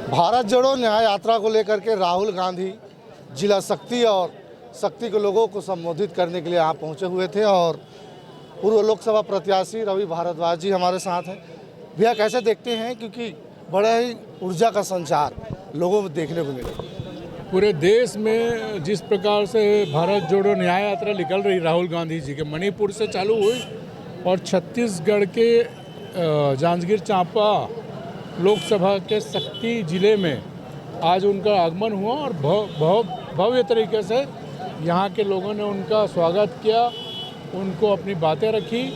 भारत जोड़ो न्याय यात्रा को लेकर के राहुल गांधी जिला शक्ति और शक्ति के लोगों को संबोधित करने के लिए यहाँ पहुँचे हुए थे और पूर्व लोकसभा प्रत्याशी रवि भारद्वाज जी हमारे साथ हैं। भैया कैसे देखते हैं, क्योंकि बड़ा ही ऊर्जा का संचार लोगों में देखने को मिला। पूरे देश में जिस प्रकार से भारत जोड़ो न्याय यात्रा निकल रही राहुल गांधी जी के मणिपुर से चालू हुई और छत्तीसगढ़ के जांजगीर चांपा लोकसभा के शक्ति जिले में आज उनका आगमन हुआ और भव्य तरीके से यहाँ के लोगों ने उनका स्वागत किया, उनको अपनी बातें रखी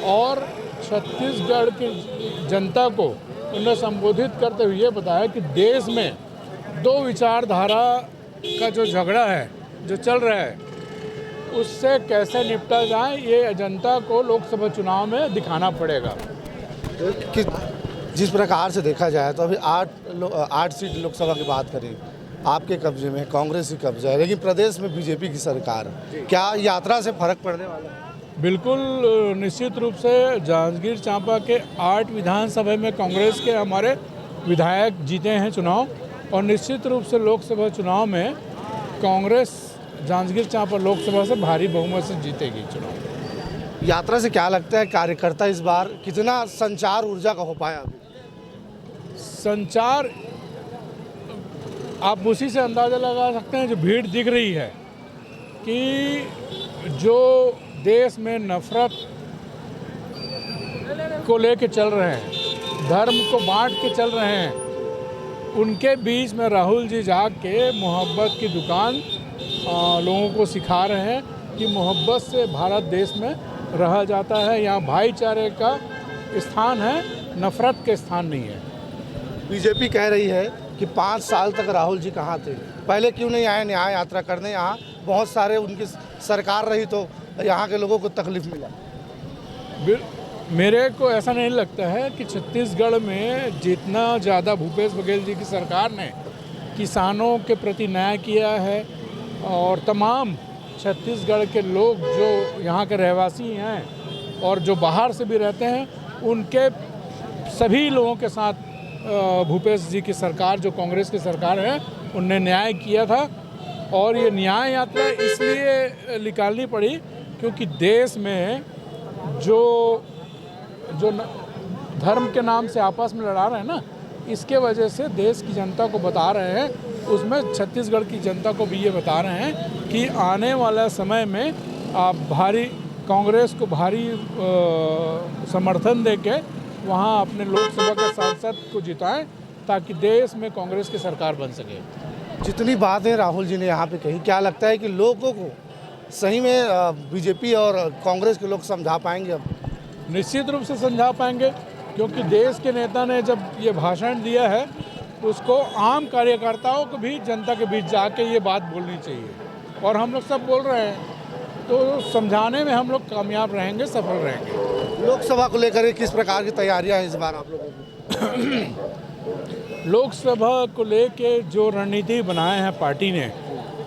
और छत्तीसगढ़ की जनता को उन्हें संबोधित करते हुए बताया कि देश में दो विचारधारा का जो झगड़ा है, जो चल रहा है, उससे कैसे निपटा जाए, ये जनता को लोकसभा चुनाव में दिखाना पड़ेगा। कि जिस प्रकार से देखा जाए तो अभी 8 सीट लोकसभा की बात करें, आपके कब्जे में कांग्रेस की कब्जा है, लेकिन प्रदेश में बीजेपी की सरकार है। क्या यात्रा से फर्क पड़ने वाला है? बिल्कुल निश्चित रूप से जांजगीर चांपा के 8 विधानसभा में कांग्रेस के हमारे विधायक जीते हैं चुनाव और निश्चित रूप से लोकसभा चुनाव में कांग्रेस जांजगीर चांपा लोकसभा से भारी बहुमत से जीतेगी चुनाव। यात्रा से क्या लगता है, कार्यकर्ता इस बार कितना संचार ऊर्जा का हो पाया? अभी संचार आप उसी से अंदाज़ा लगा सकते हैं, जो भीड़ दिख रही है कि जो देश में नफरत को लेके चल रहे हैं, धर्म को बांट के चल रहे हैं, उनके बीच में राहुल जी जाके मोहब्बत की दुकान लोगों को सिखा रहे हैं कि मोहब्बत से भारत देश में रहा जाता है, यहाँ भाईचारे का स्थान है, नफरत के स्थान नहीं है। बीजेपी कह रही है कि 5 साल तक राहुल जी कहाँ थे, पहले क्यों नहीं आए न्याय यात्रा करने? यहाँ बहुत सारे उनकी सरकार रही तो यहाँ के लोगों को तकलीफ मिला। मेरे को ऐसा नहीं लगता है कि छत्तीसगढ़ में जितना ज़्यादा भूपेश बघेल जी की सरकार ने किसानों के प्रति न्याय किया है और तमाम छत्तीसगढ़ के लोग जो यहाँ के रहवासी हैं और जो बाहर से भी रहते हैं, उनके सभी लोगों के साथ भूपेश जी की सरकार, जो कांग्रेस की सरकार है, उनने न्याय किया था। और ये न्याय यात्रा इसलिए निकालनी पड़ी क्योंकि देश में जो धर्म के नाम से आपस में लड़ा रहे हैं ना, इसके वजह से देश की जनता को बता रहे हैं, उसमें छत्तीसगढ़ की जनता को भी ये बता रहे हैं कि आने वाला समय में आप कांग्रेस को भारी समर्थन देके वहाँ अपने लोकसभा के सांसद को जिताएं ताकि देश में कांग्रेस की सरकार बन सके। जितनी बातें राहुल जी ने यहाँ पे कही, क्या लगता है कि लोगों को सही में बीजेपी और कांग्रेस के लोग समझा पाएंगे? अब निश्चित रूप से समझा पाएंगे, क्योंकि देश के नेता ने जब ये भाषण दिया है, उसको आम कार्यकर्ताओं को भी जनता के बीच जाके ये बात बोलनी चाहिए और हम लोग सब बोल रहे हैं, तो समझाने में हम लोग कामयाब रहेंगे, सफल रहेंगे। लोकसभा को लेकर किस प्रकार की तैयारियां हैं इस बार आप लोगों की? लोकसभा को लेके जो रणनीति बनाए हैं पार्टी ने,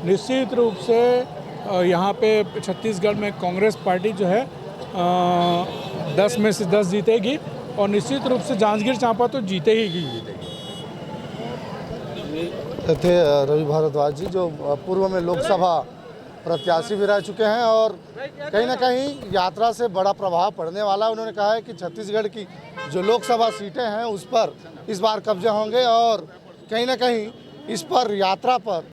निश्चित रूप से यहाँ पे छत्तीसगढ़ में कांग्रेस पार्टी जो है 10 में से 10 जीतेगी और निश्चित रूप से जांजगीर चांपा तो जीतेगी। थे रवि भारद्वाज जी, जो पूर्व में लोकसभा प्रत्याशी भी रह चुके हैं और कहीं ना कहीं यात्रा से बड़ा प्रभाव पड़ने वाला। उन्होंने कहा है कि छत्तीसगढ़ की जो लोकसभा सीटें हैं उस पर इस बार कब्जे होंगे और कहीं ना कहीं इस पर यात्रा पर